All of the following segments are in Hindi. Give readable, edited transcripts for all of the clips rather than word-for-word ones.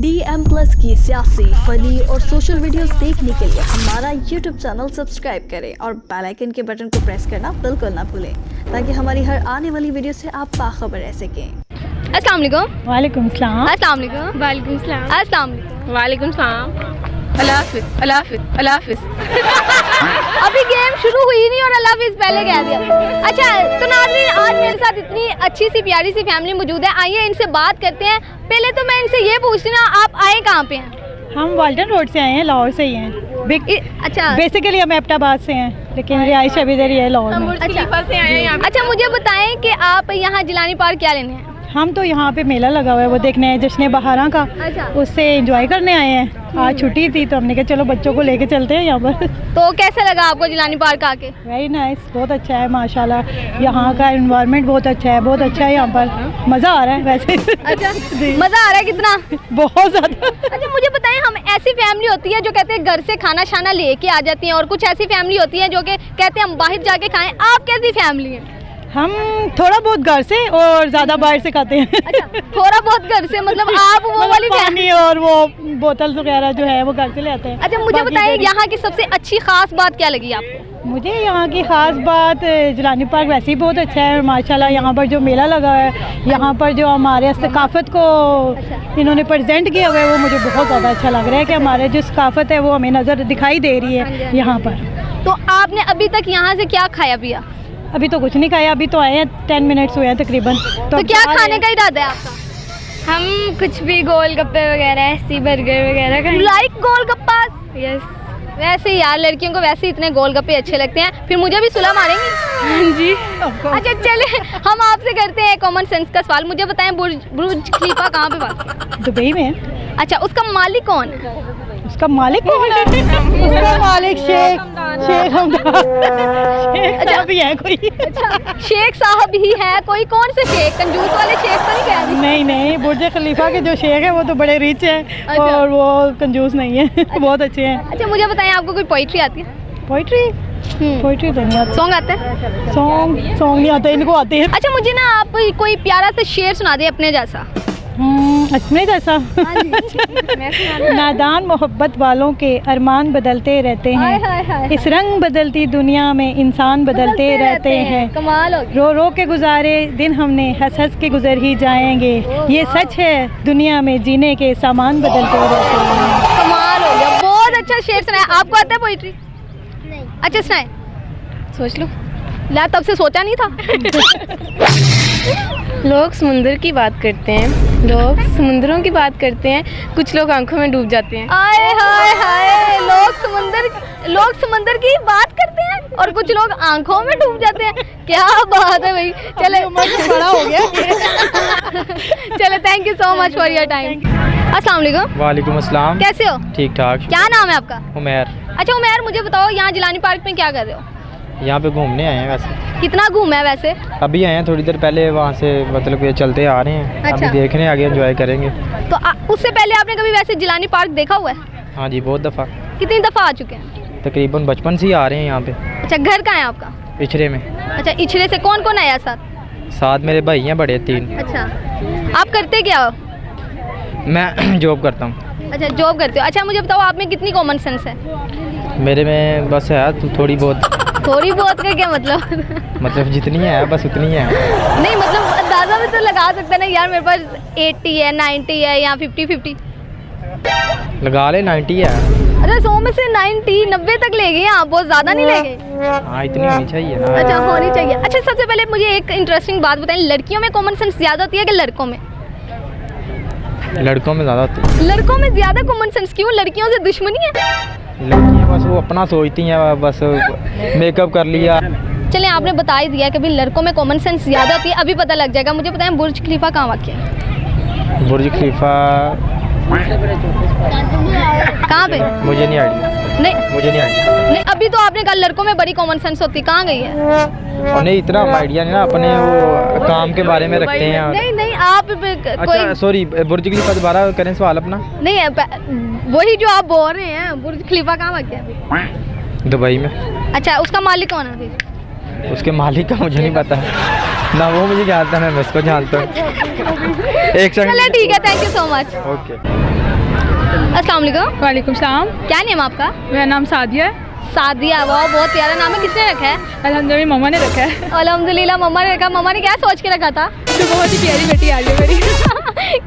DM+ की सियासी, फनी और सोशल वीडियोस देखने के लिए हमारा YouTube चैनल सब्सक्राइब करें और बेल आइकन के बटन को प्रेस करना बिल्कुल ना भूलें ताकि हमारी हर आने वाली वीडियो से आप बाखबर रह सकें। अस्सलाम वालेकुम। वालेकुम सलाम। अस्सलाम वालेकुम। वालेकुम सलाम। अस्सलाम वालेकुम। वालेकुम सलाम। अल्लाह हाफिज़। अल्लाह हाफिज़। अल्लाह हाफिज़। अभी गेम शुरू हुई नहीं और अल्लाह हाफिज़ पहले कह दिया। अच्छा तो नाज़रीन, आज मेरे साथ इतनी अच्छी सी प्यारी सी फैमिली मौजूद है, आइए इनसे बात करते हैं। पहले तो मैं इनसे ये पूछती हूँ, आप आए कहाँ पे हैं? हम वाल्टन रोड से आए हैं, लाहौर से ही हैं। अच्छा, बेसिकली हम एबटाबाद से हैं, लेकिन रिहाइश अभी इधर ही है लाहौर में। बुर्ज खलीफा से आए हैं यहाँ पे। अच्छा मुझे बताएं कि आप यहाँ जिलानी पार्क क्या लेने हैं? हम तो यहाँ पे मेला लगा हुआ है, वो देखने आए जश्न बहारा का। अच्छा। उससे एंजॉय करने आए हैं। आज छुट्टी थी तो हमने कहा चलो बच्चों को लेके चलते हैं यहाँ पर। तो कैसा लगा आपको जिलानी पार्क आके? वेरी नाइस, बहुत अच्छा है माशाल्लाह। यहाँ का एनवायरनमेंट बहुत अच्छा है, बहुत अच्छा है यहाँ पर। मज़ा आ रहा है वैसे। अच्छा मज़ा आ रहा है कितना? बहुत ज़्यादा। अच्छा मुझे बताएं, हम ऐसी फैमिली होती है जो कहते हैं घर से खाना शाना लेके आ जाती हैं और कुछ ऐसी फैमिली होती है जो कि कहते हैं हम बाहर जाके खाएं, आप कैसी फैमिली हैं? हम थोड़ा बहुत घर से और ज़्यादा बाहर से खाते हैं। अच्छा थोड़ा बहुत घर से, मतलब आप वो वाली पानी और वो बोतल वगैरह जो है वो घर से ले आते हैं। अच्छा मुझे बताएं, यहाँ की सबसे अच्छी खास बात क्या लगी आपको? मुझे यहाँ की ख़ास बात, जिलानी पार्क वैसे ही बहुत अच्छा है माशाल्लाह। यहाँ पर जो मेला लगा है, यहाँ पर जो हमारे सकाफ़त को इन्होंने प्रेजेंट किया हुआ है, वो मुझे बहुत ज़्यादा अच्छा लग रहा है कि हमारे जो सकाफ़त है वो हमें नज़र दिखाई दे रही है यहाँ पर। तो आपने अभी तक यहाँ से क्या खाया पिया? अभी तो कुछ नहीं खाया, अभी तो आए हैं 10 मिनट्स हुए हैं तकरीबन। तो क्या खाने का इरादा है आपका? हम कुछ भी गोलगप्पे वगैरह, ऐसी बर्गर वगैरह खाएंगे। लाइक गोलगप्पा? यस। वैसे ही यार, लड़कियों को वैसे इतने गोलगप्पे अच्छे लगते हैं, फिर मुझे भी सुला मारेंगी? हाँ जी। अच्छा चले हम आपसे करते हैं कॉमन सेंस का सवाल। मुझे बताएं, बुर्ज खलीफा कहाँ पे वाक़ है? दुबई में। अच्छा उसका मालिक कौन है? उसका मालिक कौन है? उसका मालिक शेख हमदान। शेख साहब ही है कोई। अच्छा शेख साहब ही है कोई? कौन से शेख? कंजूस वाले शेख तो नहीं कह रही? नहीं, बुर्ज खलीफा के जो शेख है वो तो बड़े रिच हैं। अच्छा। और वो कंजूस नहीं है। बहुत अच्छे हैं। अच्छा मुझे बताएं, आपको कोई पोइट्री आती है? पोइट्री तो नहीं आती। सॉन्ग आते हैं? सॉन्ग नहीं आते, इनको आते हैं। अच्छा मुझे ना आप कोई प्यारा सा शेर सुना दे अपने जैसा। अपने जैसा। नादान मोहब्बत वालों के अरमान बदलते रहते हाय, हाय, हाय। हैं। इस रंग बदलती दुनिया में इंसान बदलते रहते हैं। कमाल हो गया। रो रो के गुजारे दिन हमने हंस हंस के गुजर ही जाएंगे। ये सच है, दुनिया में जीने के सामान बदलते रहते हैं। कमाल हो गया, बहुत अच्छा शेर सुनाया। आपको आता है पोइट्री? नहीं। अच्छा सुनाए। सोच लो। ला तब से सोचा नहीं था। लोग समुंदर की बात करते हैं, लोग समुंदरों की बात करते हैं, कुछ लोग आंखों में डूब जाते हैं। आए हाय हाय, लोग समुंदर की बात करते हैं और कुछ लोग आंखों में डूब जाते हैं। क्या बात है भाई। चले बड़ा हो गया। चले, thank you so much for your time. अस्सलाम वालेकुम। वालेकुम अस्सलाम। कैसे हो? ठीक ठाक। क्या नाम है आपका? उमैर। अच्छा उमैर, मुझे बताओ यहाँ जिलानी पार्क में क्या कर रहे हो? यहाँ पे घूमने आए हैं वैसे। कितना घूमा है वैसे? अभी आए हैं थोड़ी देर पहले, वहाँ से मतलब ये चलते आ रहे हैं। अच्छा। अभी देख रहे हैं, आगे एंजॉय करेंगे। तो उससे पहले आपने कभी वैसे जिलानी पार्क देखा हुआ है? हाँ जी, बहुत दफ़ा। कितनी दफ़ा आ चुके हैं? तकरीबन बचपन से ही आ रहे हैं यहाँ पे। अच्छा घर कहाँ है आपका? इचरे में। अच्छा इचरे से कौन कौन आया साथ? साथ मेरे भाई हैं बड़े 3। अच्छा आप करते क्या हो? मैं जॉब करता हूँ। अच्छा जॉब करते हो। अच्छा मुझे बताओ, आप में कितनी कॉमन सेंस है? मेरे में बस है तो थोड़ी बहुत। थोड़ी बहुत का क्या मतलब? मतलब जितनी है बस उतनी है। नहीं मतलब अंदाज़ा भी तो लगा सकते ना यार, मेरे पास 80 है, 90 है या 50-50। लगा ले 90 है। अच्छा 100 में से 90 तक ले गए आप, बहुत ज़्यादा नहीं ले गए? हाँ इतनी होनी चाहिए ना। अच्छा होनी चाहिए। अच्छा सबसे पहले मुझे एक इंटरेस्टिंग बात बताएं, लड़कियों में कॉमन सेंस ज़्यादा होती है कि लड़कों में? लड़कों में ज़्यादा होती है। लड़कों में ज़्यादा कॉमन सेंस क्यों? लड़कियों से दुश्मनी है? लड़कियाँ बस वो अपना सोचती हैं, बस मेकअप कर लिया। चलें आपने बता ही दिया कि भाई लड़कों में कॉमन सेंस ज़्यादा होती है, अभी पता लग जाएगा। मुझे बताएं बुर्ज खलीफा कहाँ वाक़ है? बुर्ज खलीफा कहाँ पे? मुझे नहीं आइडिया। मुझे नहीं आइडिया। नहीं अभी तो आपने कहा लड़कों में बड़ी कॉमन सेंस होती, कहाँ गई है? और नहीं इतना आइडिया नहीं ना, अपने वो काम के बारे में रखते हैं। नहीं आप अच्छा सॉरी, बुर्ज खलीफा दोबारा करें सवाल अपना। नहीं है वही जो आप बोल रहे हैं, बुर्ज खलीफा कहाँ वाक़ है? दुबई में। अच्छा उसका मालिक कौन है फिर? उसके मालिक का मुझे नहीं पता, ना वो मुझे जानता ना मैं उसको जानता हूँ। एक चले सेकंड। ठीक है, thank you so much. Okay. अस्सलाम वालेकुम। वालेकुम सलाम। क्या नेम आपका? मेरा नाम सादिया है। सादिया, वाह बहुत प्यारा नाम है, किसने रखा है? अल्हम्दुलिल्लाह मम्मा ने रखा है। अल्हम्दुलिल्लाह मम्मा ने रखा। मम्मा ने क्या सोच के रखा था? तो बहुत ही प्यारी बेटी आ रही है मेरी।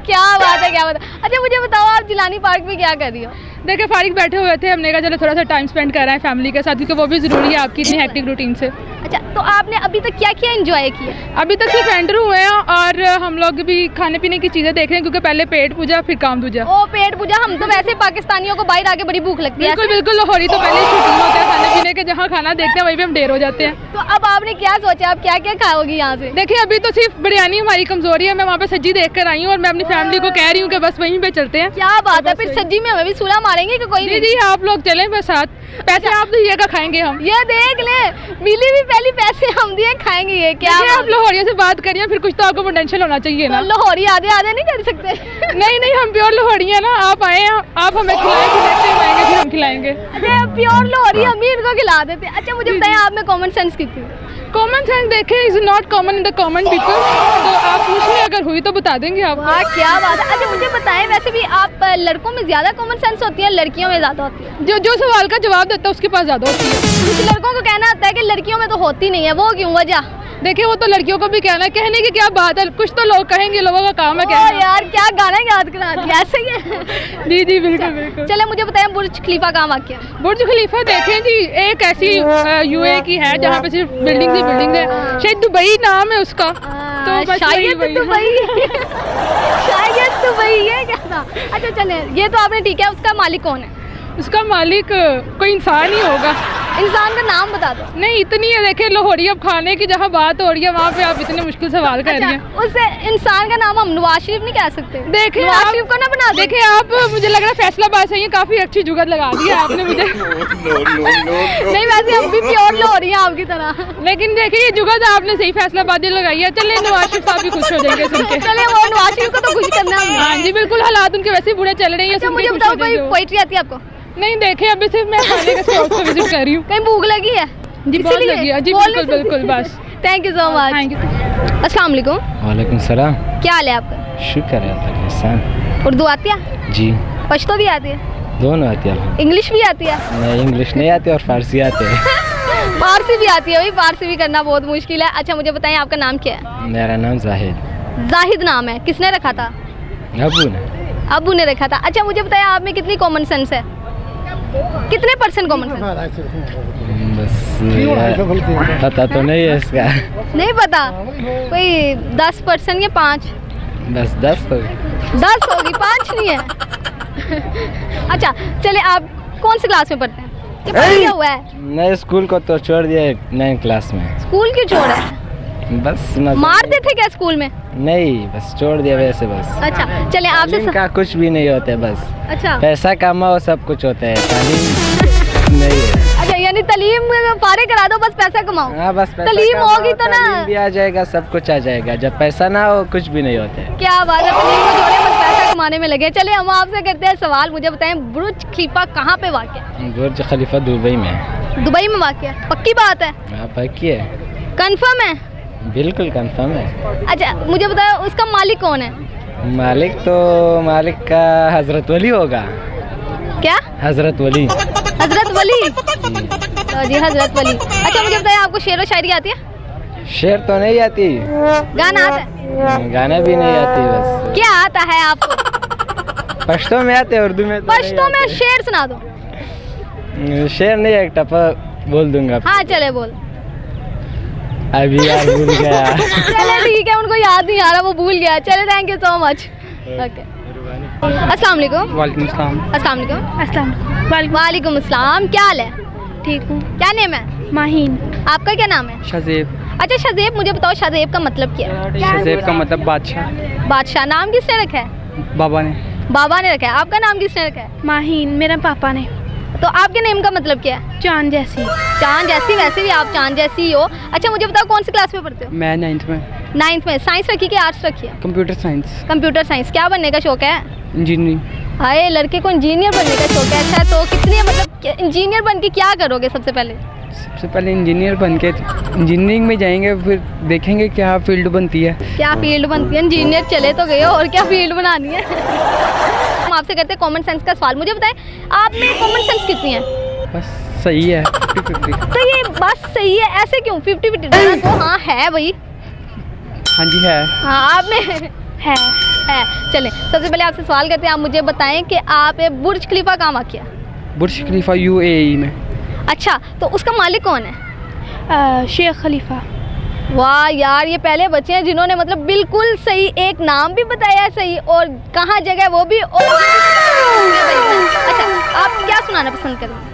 क्या बात है, क्या बात है। अच्छा मुझे बताओ, आप जिलानी पार्क में क्या कर रही हो? देखिए फारिग बैठे हुए थे, हमने कहा चलो थोड़ा सा टाइम स्पेंड कर रहे हैं फैमिली के साथ, क्योंकि वो भी ज़रूरी है आपकी इतनी हेक्टिक रूटीन से। अच्छा, तो आपने अभी तक क्या क्या एंजॉय किया? अभी तक सिर्फ एंटर हुए हैं और हम लोग भी खाने पीने की चीज़ें देख रहे हैं, क्योंकि पहले पेट पूजा फिर काम दूजा। ओ पेट पूजा, हम तो वैसे पाकिस्तानियों को बाहर आके बड़ी भूख लगती है। बिल्कुल बिल्कुल, लाहौरी तो पहले शौकीन होते हैं खाने पीने के, जहाँ खाना देखते हैं वहीं पे हम ढेर हो जाते हैं। तो अब आपने क्या सोचा, आप क्या क्या खाओगी यहाँ से? देखिए अभी तो सिर्फ बिरयानी हमारी कमज़ोरी है, मैं वहाँ पे सज्जी देख कर आई हूँ और मैं अपनी फैमिली को कह रही हूँ कि बस वहीं पे चलते हैं। क्या बात है, फिर सज्जी में हमें भी सूला मारेंगे कि कोई जी नहीं? जी, आप लोग चलें बस साथ, पैसे आप दीजिएगा खाएंगे हम। ये देख ले, मिली भी पहली पैसे हम दिए, खाएंगे ये। क्या देखिए, आप लाहौरिया से बात करिए, फिर कुछ तो आपको पोटेंशियल होना चाहिए ना। लाहौरी आधे आधे नहीं कर सकते? नहीं नहीं, हम प्योर लाहौरी हैं ना, आप आए हैं, आप हमें खिलाएं, फिर नेक्स्ट टाइम आएंगे फिर हम खिलाएंगे। अच्छा प्योर लाहौरी हम ही इनको खिला देते। अच्छा मुझे बताएं, आप में कॉमन सेंस कितनी? कॉमन सेंस देखें is not common in the common people, तो आप पूछ लें, अगर हुई तो बता देंगे आपको। वाह क्या बात है। अच्छा मुझे बताएं, वैसे भी आप लड़कों में ज्यादा कॉमन सेंस होती है, लड़कियों में ज्यादा होती है? जो सवाल का जवाब देता है उसके पास ज़्यादा होती है। कुछ लड़कों को कहना आता है कि लड़कियों में तो होती नहीं है, वो क्यों वजह? देखिए वो तो लड़कियों को भी कहना है, कहने की क्या बात है, कुछ तो लोग कहेंगे, लोगों का काम है ओ कहना। यार क्या गाना याद करा दिया, ऐसे ही है। जी जी बिल्कुल बिल्कुल। चले मुझे बताएं, बुर्ज खलीफा कहाँ वाक़ है? बुर्ज खलीफा देखें जी, एक ऐसी यूए की है जहाँ पे सिर्फ बिल्डिंग ही बिल्डिंग है, शायद दुबई नाम है उसका, तो बस शायद वही दुबई। शायद दुबई, ये क्या था? अच्छा चले, ये तो आपने ठीक है, उसका मालिक कौन है? उसका मालिक कोई इंसान ही होगा। इंसान का नाम बता दो। नहीं इतनी है, देखे लाहौरी अब खाने की जहाँ बात हो रही है वहाँ पे आप इतने मुश्किल सवाल कर रही हैं। अच्छा, उससे इंसान का नाम हम नवाज शरीफ नहीं कह सकते? देखें नवाज शरीफ को ना बना दे। देखें आप, मुझे लग रहा है फैसलाबाद से ही काफ़ी अच्छी जुगत लगा दी है आपने मुझे। नहीं वैसे हम भी प्योर लाहौरी हैं आपकी तरह। लेकिन देखिए ये जुगत आपने सही फैसलाबादी लगाई है। चले नवाज शरीफ साहब भी खुश हो जाएंगे सुन के। चले वो नवाज शरीफ को तो खुश करना है। हाँ जी बिल्कुल, हालात उनके वैसे ही बुरे चल रहे हैं। अच्छा मुझे बताओ, कोई पोइट्री आती है आपको? नहीं देखे, अभी सिर्फ मैं खाने के स्टॉल को विजिट कर रही हूँ। कहीं भूख लगी है? जी बहुत लगी है जी, बिल्कुल बिल्कुल बस। Thank you so much. Thank you. अस्सलाम वालेकुम। वालेकुम सलाम। क्या हाल है आपका? शुक्र है अल्लाह का एहसान। उर्दू आती है? जी पश्तो भी आती है? दोनों आती है। इंग्लिश भी आती है? नहीं इंग्लिश नहीं आती और फारसी आती है। फारसी भी आती है? भाई फारसी भी करना बहुत मुश्किल है। अच्छा मुझे बताएं, आपका नाम क्या है? मेरा नाम जाहिद। जाहिद नाम है, किसने रखा था? अबू ने। अबू ने रखा था। अच्छा मुझे बताएं, आप में कितनी कॉमन सेंस है? कितने % कॉमन सेंस? बस यार, पता तो नहीं है इसका। नहीं पता? कोई 10% या 5? बस 10 हो 10 होगी, 5 नहीं है। अच्छा चले, आप कौन सी क्लास में पढ़ते हैं? कि पढ़ क्या हुआ है? नहीं स्कूल को तो छोड़ दिया 9 क्लास में। स्कूल क्यों छोड़ा? बस मारते थे क्या स्कूल में? नहीं बस छोड़ दिया वैसे बस। अच्छा चले, आपसे इनका कुछ भी नहीं होता है, बस अच्छा पैसा कमाओ सब कुछ होता है, तालीम नहीं है। अच्छा यानी तालीम पारे करा दो, बस पैसा कमाओ। हाँ बस पैसा तालीम कमाओ, होगी तो ना तालीम भी आ जाएगा, सब कुछ आ जाएगा। जब पैसा ना हो कुछ भी नहीं होता है। क्या बात है, तालीम को छोड़े बस पैसा कमाने में लगे। चले हम आपसे करते हैं सवाल। मुझे बताएं, बुर्ज खलीफा कहाँ पे वाक़ है? बुर्ज खलीफा दुबई में है। दुबई में वाक़ है? पक्की बात है? हाँ पक्की है, कंफर्म है? बिल्कुल कंफर्म है। अच्छा मुझे बताओ, उसका मालिक कौन है? मालिक का हजरत वली होगा। क्या? हजरत वली। हजरत वली? तो जी हजरत वली। अच्छा मुझे बताइए, आपको शेर व शायरी आती है? शेर तो नहीं आती, गाना आता है? गाना भी नहीं आती। बस क्या आता है आपको? पश्तो में आते, उर्दू में तो पश्तो में शेर सुना दो। नहीं। शेर नहीं, एक टपा बोल दूंगा। हाँ चले बोल। अभी यार भूल गया। चले ठीक है, उनको याद नहीं आ रहा, वो भूल गया। चले thank you so much. Okay अस्सलाम वालेकुम। वालेकुम सलाम। अस्सलाम वालेकुम। वालेकुम अस्सलाम। क्या हाल है? ठीक हूँ। क्या नेम है? माहीन। आपका क्या नाम है? शज़ेब। अच्छा शज़ेब, मुझे बताओ शज़ेब का मतलब क्या है? शज़ेब का मतलब बादशाह। बादशाह। नाम किसने रखा है? बाबा ने। बाबा ने रखा है। आपका नाम किसने रखा है? माहीन मेरा पापा ने। तो आपके नेम का मतलब क्या है? चांद जैसी। चांद जैसी? वैसे भी आप चांद जैसी ही हो। अच्छा मुझे बताओ, कौन सी क्लास में पढ़ते हो? मैं 9th में। 9th में। साइंस रखी कि आर्ट्स रखी है? Computer science. Computer science. क्या बनने का शौक है? इंजीनियरिंग। हाय, लड़के को इंजीनियर बनने का शौक है। अच्छा तो कितने मतलब इंजीनियर बन के क्या करोगे सबसे पहले? सबसे पहले इंजीनियर बन के इंजीनियरिंग में जाएंगे, फिर देखेंगे क्या फील्ड बनती है। क्या फील्ड बनती है? इंजीनियर चले तो गए हो, और क्या फील्ड बनानी है? हम आपसे करते हैं कॉमन सेंस का सवाल। मुझे बताएं, आप में कॉमन सेंस कितनी है? बस सही है 50-50। तो ये बस सही है ऐसे क्यों? 50-50 तो हाँ है भाई। हाँ जी है। हाँ आप में है। चलें, सबसे पहले आपसे सवाल करते हैं, आप मुझे बताएं कि आप बुर्ज खलीफा कहाँ वाक़ है? बुर्ज खलीफा UAE में। अच्छा, तो उसका मालिक कौन है? शेख खलीफा। वाह यार, ये पहले बच्चे हैं जिन्होंने मतलब बिल्कुल सही एक नाम भी बताया सही, और कहाँ जगह वो भी। और अच्छा, आप क्या सुनाना पसंद करेंगे?